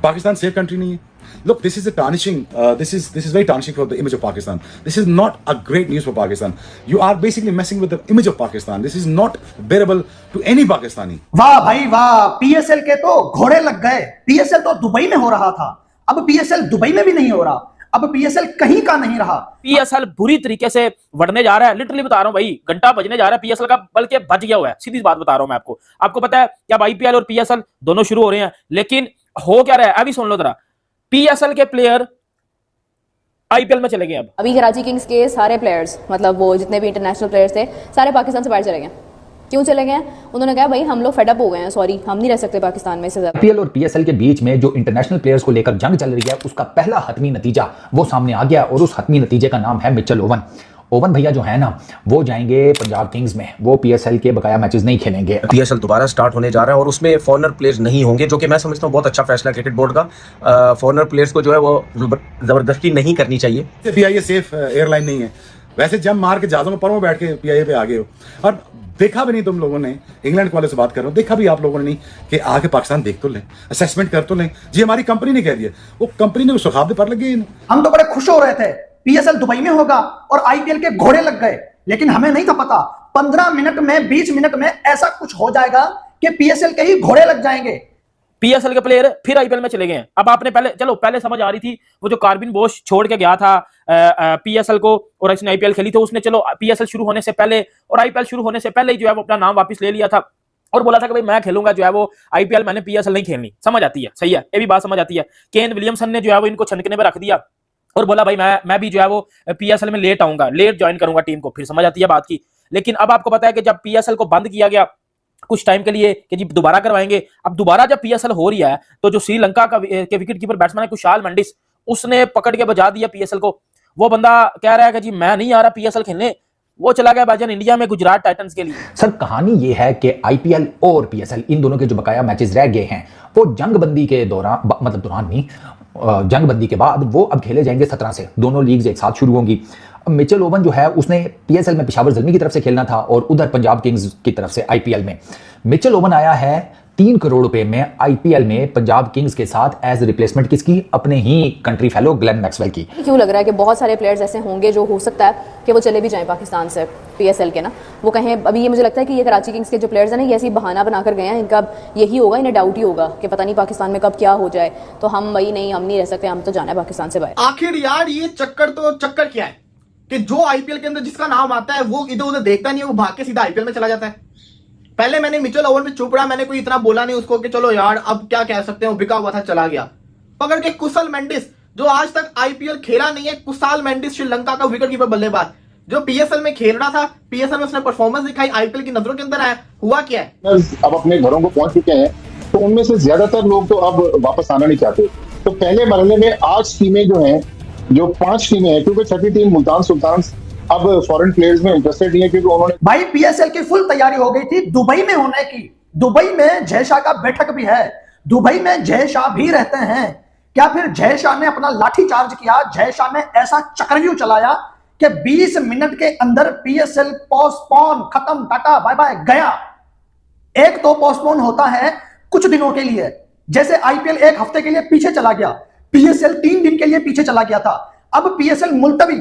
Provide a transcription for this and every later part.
Pakistan safe country नहीं है. Look, this is a tarnishing. This is very tarnishing for the image of Pakistan. This is not a great news for Pakistan. You are basically messing with the image of Pakistan. This is not bearable to any Pakistani. वाह भाई वाह, PSL के तो घोड़े लग गए. PSL तो Dubai में हो रहा था, अब पीएसएल दुबई में भी नहीं हो रहा. अब पीएसएल कहीं का नहीं रहा. पीएसएल बुरी तरीके से बढ़ने जा रहा है. लिटरली बता रहा हूं भाई, घंटा बजने जा रहा है पीएसएल का, बल्कि बज गया हुआ है. सीधी बात बता रहा हूं मैं आपको. आपको पता है कि अब आईपीएल और पीएसएल दोनों शुरू हो रहे हैं, लेकिन हो क्या रहा है अभी सुन लो जरा. पीएसएल के प्लेयर आईपीएल में चले गए. अब अभी कराची किंग्स के सारे प्लेयर्स, मतलब वो जितने भी इंटरनेशनल प्लेयर्स थे, सारे पाकिस्तान से बाहर चले गए. क्यों चले गए? उन्होंने कहा भाई हम लोग फेडअप हो गए हैं, सॉरी हम नहीं रह सकते पाकिस्तान में से ज्यादा. आईपीएल और पीएसएल के बीच में जो इंटरनेशनल प्लेयर्स को लेकर जंग चल रही है, उसका पहला हतमी नतीजा वो सामने आ गया, और उस हतमी नतीजे का नाम है मिचेल ओवन. ओवन भैया जो है ना, वो जाएंगे पंजाब किंग्स में. वो पीएसएल के बकाया मैचेस नहीं खेलेंगे. पीएसएल दोबारा स्टार्ट होने जा रहा है और उसमें फॉरेनर प्लेयर्स नहीं होंगे, जो कि मैं समझता हूँ बहुत अच्छा फैसला क्रिकेट बोर्ड का. फॉरेनर प्लेयर्स को जो है वो जबरदस्ती नहीं करनी चाहिए. पीआईए सेफ एयरलाइन नहीं है. वैसे जब मार के जहाजों में पर बैठ के पीआईए पे आ गए हो, और देखा भी नहीं तुम लोगों ने, इंग्लैंड वाले से बात कर रहा हूं, देखा भी आप लोगों ने नहीं कि आके पाकिस्तान देख तो लें, असेसमेंट कर तो लें. जी हमारी कंपनी ने कह दिया, वो कंपनी ने सुखाब पर लगे. हम तो बड़े खुश हो रहे थे पीएसएल दुबई में होगा और आईपीएल के घोड़े लग गए, लेकिन हमें नहीं था पता 15 मिनट में 20 मिनट में ऐसा कुछ हो जाएगा कि पीएसएल के ही घोड़े लग जाएंगे. पीएसएल के प्लेयर फिर आईपीएल में चले गए हैं. अब आपने पहले समझ आ रही थी, वो जो कार्बिन बोश छोड़ के गया था पीएसएल को, और इसने आईपीएल खेली, तो उसने चलो पीएसएल शुरू होने से पहले और आईपीएल शुरू होने से पहले ही जो है वो अपना नाम वापस ले लिया था और बोला था कि भाई मैं खेलूंगा जो है वो आईपीएल, मैंने पीएसएल नहीं खेलनी. समझ आती है, सही है, ये भी बात समझ आती है. केन विलियमसन ने जो है वो इनको छनकने में रख दिया और बोला भाई मैं भी जो है वो पीएसएल में लेट आऊंगा, लेट ज्वाइन करूंगा टीम को. फिर समझ आती है बात की. लेकिन अब आपको पता है कि जब पीएसएल को बंद किया गया कुछ टाइम के लिए कि जी दोबारा करवाएंगे, अब दोबारा जब पीएसएल हो रही है, तो जो श्रीलंका के विकेट कीपर बैट्समैन है कुशाल मेंडिस, उसने पकड़ के बजा दिया पीएसएल को. वो बंदा कह रहा है कि जी मैं नहीं आ रहा पीएसएल खेलने. वो चला गया भाईजान इंडिया में गुजरात टाइटंस के लिए. सर कहानी ये है कि आईपीएल और पीएसएल इन दोनों के जो बकाया मैचेस रह गए हैं, वो जंगबंदी के दौरान, मतलब दौरान नहीं, जंगबंदी के बाद वो अब खेले जाएंगे 17 से. दोनों लीग्स एक साथ शुरू होंगी. अब मिचेल ओवन जो है उसने पीएसएल में पेशावर ज़ल्मी की तरफ से खेलना था और उधर पंजाब किंग्स की तरफ से आईपीएल में. मिचेल ओवन आया है 3 करोड़ रुपए में आईपीएल में पंजाब किंग्स के साथ एज रिप्लेसमेंट किसकी? अपने ही कंट्री फेलो ग्लेन मैक्सवेल की. क्यों लग रहा है कि बहुत सारे प्लेयर्स ऐसे होंगे जो हो सकता है कि वो चले भी जाएं पाकिस्तान से पीएसएल के ना, वो कहें. अभी ये मुझे लगता है कि ये कराची किंग्स के जो प्लेयर्स हैं ना, ये ऐसी बहाना बनाकर गए हैं, इनका यही होगा, इन्हें डाउट ही होगा कि पता नहीं पाकिस्तान में कब क्या हो जाए, तो हम नहीं रह सकते, हम तो जाना है पाकिस्तान से बाहर. आखिर यार ये चक्कर क्या है कि जो आईपीएल के अंदर जिसका नाम आता है वो इधर उधर देखता नहीं है, वो भाग के सीधा आईपीएल में चला जाता है. पहले मैंने मिचेल ओवन पे चुप रहा, मैंने कोई इतना बोला नहीं उसको कि चलो यार अब क्या कह सकते हैं, बिका हुआ था चला गया. पकड़ के कुशाल मेंडिस, जो आज तक आईपीएल खेला नहीं है, कुशाल मेंडिस श्रीलंका का विकेट कीपर बल्लेबाज, जो पीएसएल में खेल रहा था, पीएसएल में उसने परफॉर्मेंस दिखाई, आईपीएल की नजरों के अंदर आया. हुआ क्या है, अब अपने घरों को पहुंच चुके हैं, तो उनमें से ज्यादातर लोग तो अब वापस आना नहीं चाहते. तो पहले मरहले में 8 टीमें जो हैं, जो 5 टीमें हैं, क्योंकि छठी टीम मुल्तान सुल्तान अब फॉरेन प्लेयर्स में इंटरेस्टेड नहीं है, क्योंकि उन्होंने भाई पीएसएल की फुल तैयारी हो गई थी दुबई में होने की. दुबई में जय शाह का बैठक भी है, दुबई में जय शाह भी रहते हैं. क्या फिर जय शाह ने अपना लाठी चार्ज किया? जय शाह ने ऐसा चक्रव्यूह चलाया कि 20 मिनट के अंदर पीएसएल पोस्टपोन, खत्म, टाटा बाय बाय, गया. एक तो पोस्टपोन होता है कुछ दिनों के लिए, जैसे आईपीएल 1 हफ्ते के लिए पीछे चला गया, पीएसएल 3 दिन के लिए पीछे चला गया था. अब पीएसएल मुलतवी,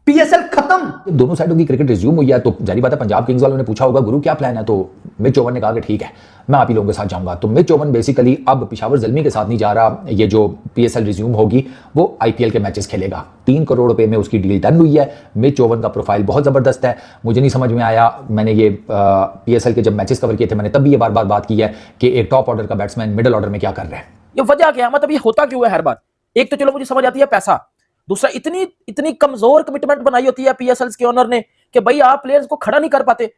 पीएसएल खत्म. दोनों साइडों की क्रिकेट रिज्यूम हुई है, तो जारी बात है पंजाब किंग्स वालों ने पूछा होगा गुरु क्या प्लान है, तो मिच ओवन ने कहा कि ठीक है मैं आप ही लोगों के साथ जाऊंगा. तो मिच ओवन बेसिकली अब पेशावर ज़ल्मी के साथ नहीं जा रहा. ये जो पीएसएल रिज्यूम होगी वो आईपीएल के मैचेस खेलेगा. 3 करोड़ रुपए में उसकी डील डन हुई है. मिच ओवन का प्रोफाइल बहुत जबरदस्त है. मुझे नहीं समझ में आया, मैंने ये पीएसएल के जब मैचेस कवर किए थे, मैंने तब भी ये बार बार बात की है कि एक टॉप ऑर्डर का बैट्समैन मिडिल ऑर्डर में क्या कर रहा है. ये वजह क्या, मतलब ये होता क्यों है हर बार? एक तो चलो मुझे समझ आती है पैसा, दूसरा इतनी कमजोर कमिटमेंट बनाई होती है पीएसएल के ओनर ने कि भाई आप प्लेयर्स को खड़ा नहीं कर पाते.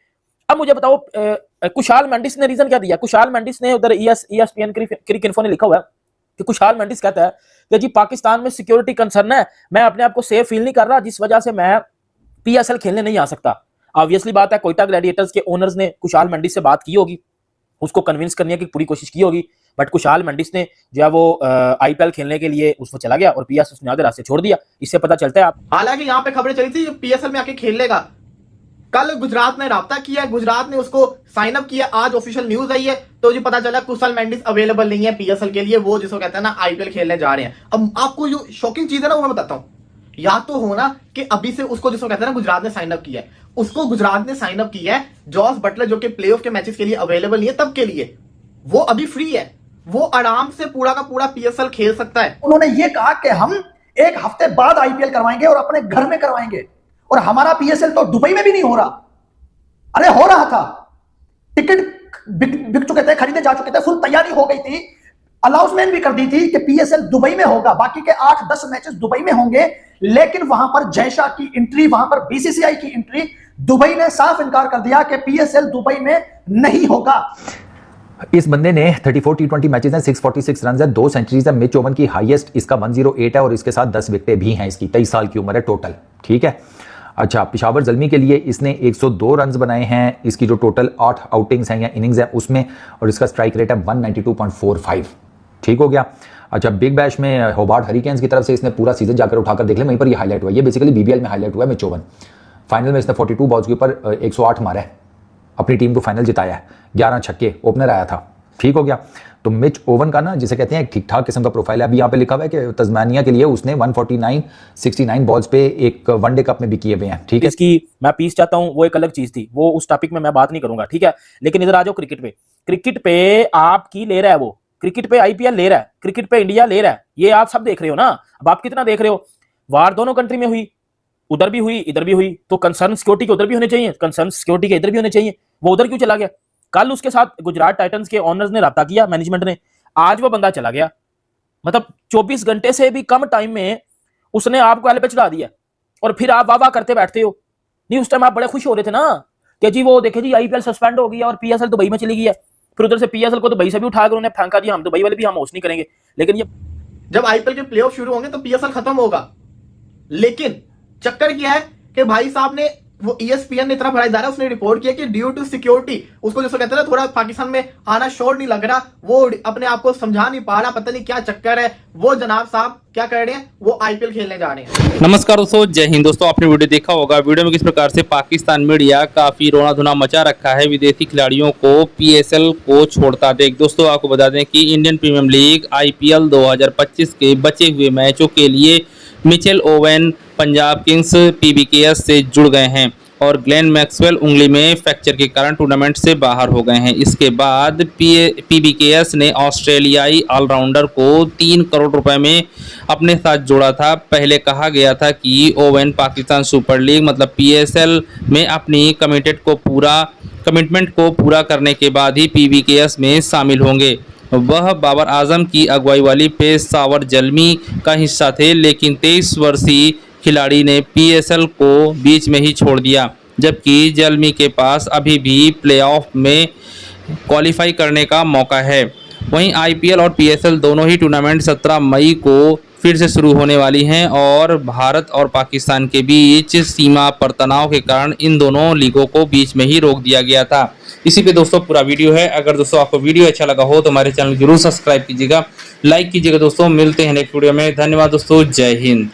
अब मुझे बताओ कुशाल मेंडिस ने रीजन क्या दिया? कुशाल मेंडिस ने उधर ESPN क्रिक इन्फो ने लिखा हुआ है कि कुशाल मेंडिस कहता है कि जी पाकिस्तान में सिक्योरिटी कंसर्न है, मैं अपने आप को सेफ फील नहीं कर रहा, जिस वजह से मैं पीएसएल खेलने नहीं आ सकता. ऑब्वियसली बात है, कोयटा ग्लैडिएटर्स के ओनर्स ने कुशाल मेंडिस से बात की होगी, उसको कन्विंस करने की पूरी कोशिश की होगी, बट कुशाल मेंडिस ने जो है वो आईपीएल खेलने के लिए उसको चला गया और पीएसएल ने आधे रास्ते छोड़ दिया. इससे पता चलता है आप, हालांकि यहाँ पे खबरें चली थी पीएसएल में आके खेल लेगा, कल गुजरात ने राब्ता किया, गुजरात ने उसको साइन अप किया, आज ऑफिशियल न्यूज आई है तो जी पता चला कुशल मेंडिस अवेलेबल नहीं है पीएसएल के लिए, वो जिसको कहते हैं ना आईपीएल खेलने जा रहे हैं। अब आपको जो शॉकिंग चीज है ना वो मैं बताता हूं, या तो हो ना कि अभी से उसको जिसको कहते हैं ना गुजरात ने साइन अप किया है, उसको गुजरात ने साइन अप किया है जॉस बटलर जो कि प्लेऑफ के मैचेस के लिए अवेलेबल नहीं है तब के लिए, वो अभी फ्री है, वो आराम से पूरा का पूरा पीएसएल खेल सकता है। उन्होंने ये कहा कि हम एक हफ्ते बाद आईपीएल करवाएंगे और अपने घर में करवाएंगे, और हमारा पीएसएल तो दुबई में भी नहीं हो रहा। अरे हो रहा था, टिकट बिक चुके थे, खरीदे जा चुके थे, फुल तैयारी हो गई थी, अनाउंसमेंट भी कर दी थी कि पीएसएल दुबई में होगा, बाकी के 8-10 मैचेस दुबई में होंगे, लेकिन वहां पर जयशाह की एंट्री, वहां पर बीसीसीआई की एंट्री, दुबई ने साफ इनकार कर दिया कि पीएसएल दुबई में नहीं होगा। इस बंदे ने 34 टी20 मैचेस हैं, 646 रन है, 2 सेंचुरीज है, मिच ओवन की हाईएस्ट इसका 108 है और इसके साथ 10 विकेटें भी हैं। इसकी 23 साल की उम्र है टोटल, ठीक है। अच्छा, पेशावर जल्मी के लिए इसने 102 रन बनाए हैं, इसकी जो टोटल 8 आउटिंग्स हैं या इनिंग्स है उसमें, और इसका स्ट्राइक रेट है 192.45, ठीक हो गया। अच्छा, बिग बैश में होबार्ट हरिकेन्स की तरफ से इसने पूरा सीजन जाकर उठाकर देख ले, वहीं पर ये हाईलाइट हुआ, ये बेसिकली बीबीएल में हाईलाइट हुआ है। मिच ओवन फाइनल में इसने 42 बॉल्स के ऊपर 108 मारा है, अपनी टीम को फाइनल जिताया है, 11 छक्के, ओपनर आया था, ठीक हो गया। तो मिच ओवन का ना जिसे कहते हैं ठीक ठाक किस्म का प्रोफाइल है। अभी यहाँ पे लिखा हुआ है कि तस्मानिया के लिए उसने 149-69 बॉल्स पे एक वनडे कप में भी किए हुए हैं, ठीक है। इसकी मैं पीस चाहता हूं, वो एक अलग चीज थी, वो उस टॉपिक में मैं बात नहीं करूंगा, ठीक है। लेकिन इधर आ जाओ क्रिकेट पे, क्रिकेट पे आपकी ले रहा है वो, क्रिकेट पे आईपीएल ले रहा है, क्रिकेट पे इंडिया ले रहा है, ये आप सब देख रहे हो ना। अब आप कितना देख रहे हो, वार दोनों कंट्री में हुई, उधर भी हुई इधर भी हुई, तो कंसर्न सिक्योरिटी के उधर भी होने चाहिए, कंसर्न सिक्योरिटी के इधर भी होने चाहिए, वो उधर क्यों चला गया? कल उसके साथ गुजरात टाइटंस के ओनर्स ने राब्ता किया, मैनेजमेंट ने, आज वो बंदा चला गया, मतलब 24 घंटे से भी कम टाइम में उसने आपको एल पे चढ़ा दिया, और फिर आप वाह वाह करते बैठते हो। नहीं, उस टाइम आप बड़े खुश हो रहे थे ना कि जी वो देखे जी आईपीएल सस्पेंड हो गया और पीएसएल दुबई में चली गई है, फिर उधर से पीएसएल को दुबई से भी उठाकर उन्होंने फेंका, जी हम दुबई वाले भी हम होस्ट नहीं करेंगे। लेकिन ये जब आईपीएल के प्लेऑफ शुरू होंगे तो पीएसएल खत्म होगा, लेकिन चक्कर क्या है कि भाई साहब ने, वो ESPN ने इतना बड़ा इदारा, उसने रिपोर्ट किया कि ड्यू टू सिक्योरिटी, उसको जिसको कहते हैं ना थोड़ा पाकिस्तान में आना श्योर नहीं लग रहा, वो अपने आप को समझा नहीं पा रहा, पता नहीं क्या चक्कर है, वो जनाब साहब क्या कर रहे हैं, वो आईपीएल खेलने जा रहे हैं। नमस्कार दोस्तों, जय हिंद। दोस्तों आपने वीडियो देखा होगा, वीडियो में किस प्रकार से पाकिस्तान मीडिया काफी रोना धुना मचा रखा है विदेशी खिलाड़ियों को पीएसएल को छोड़ता देख। दोस्तों आपको बता दें कि इंडियन प्रीमियर लीग आईपीएल 2025 के बचे हुए मैचों के लिए Mitchell Owen Punjab Kings PBKS से जुड़ गए हैं और ग्लेन मैक्सवेल उंगली में फ्रैक्चर के कारण टूर्नामेंट से बाहर हो गए हैं। इसके बाद PBKS ने ऑस्ट्रेलियाई ऑलराउंडर को 3 करोड़ रुपए में अपने साथ जोड़ा था। पहले कहा गया था कि ओवेन पाकिस्तान सुपर लीग मतलब PSL में अपनी कमिटमेंट को पूरा करने के बाद ही PBKS में शामिल होंगे। वह बाबर आजम की अगुवाई वाली पेशावर जल्मी का हिस्सा थे, लेकिन 23 वर्षीय खिलाड़ी ने PSL को बीच में ही छोड़ दिया, जबकि जल्मी के पास अभी भी प्लेऑफ में क्वालिफाई करने का मौका है। वहीं IPL और PSL दोनों ही टूर्नामेंट 17 मई को फिर से शुरू होने वाली हैं और भारत और पाकिस्तान के बीच सीमा पर तनाव के कारण इन दोनों लीगों को बीच में ही रोक दिया गया था। इसी पे दोस्तों पूरा वीडियो है। अगर दोस्तों आपको वीडियो अच्छा लगा हो तो हमारे चैनल जरूर सब्सक्राइब कीजिएगा, लाइक कीजिएगा। दोस्तों मिलते हैं नेक्स्ट वीडियो में। धन्यवाद दोस्तों, जय हिंद।